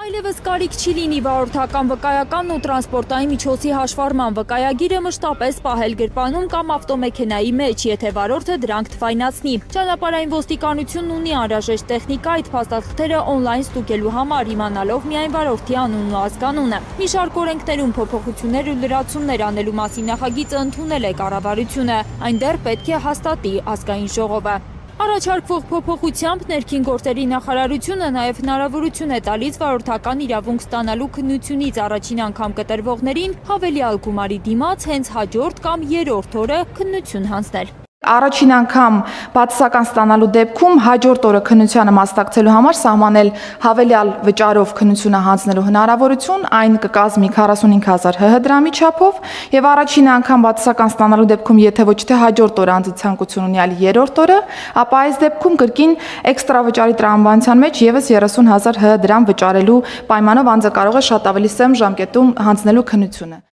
Այլևս կարիք չի լինի վարորդական վկայականն ու տրանսպորտային միջոցի հաշվառման վկայագիրը մշտապես պահել գրպանում կամ ավտոմեքենայի մեջ, եթե վարորդը դրանք թվայնացնի։ Ճանապարհային ոստիկանությունն ունի անհրաժեշտ տեխնիկա այդ փաստաթղթերը օնլայն ստուգելու համար, իմանալով միայն վարորդի անունն ու ազգանունը։ Մի շարք օրենքներում փոփոխություններ ու լրացումներ անելու մասին նախագիծը ընդունել է կառավարությունը, այն դեռ պետք է հաստատի ազգային ժողովը։ Առաջարկվող փոփոխությամբ ներքին գործերի նախարարությունը նաև հնարավորություն է տալիս վարորդական իրավունք ստանալու քննությունից առաջին անգամ կտրվողներին հավելյալ գումարի դիմաց հենց հաջորդ կամ երրորդ օրը քննություն հանձնել։ Առաջին անգամ բացասական ստանալու դեպքում հաջորդ օրը քննությանը մասնակցելու համար սահմանել հավելյալ վճարով քննությունը հանձնելու հնարավորություն, այն կկազմի 45,000 ՀՀ դրամի չափով, եւ առաջին անգամ բացասական ստանալու դեպքում, եթե ոչ թե հաջորդ օրը անձի ցանկություն ունի, այլ երրորդ օրը, ապա այս դեպքում կրկին էքստրա վճարի տրամաբանության մեջ եւս 30,000 ՀՀ դրամ վճարելու պայմանով անձը կարող է շատ ավելի սեմ ժամկետում հանձնելու քննությունը։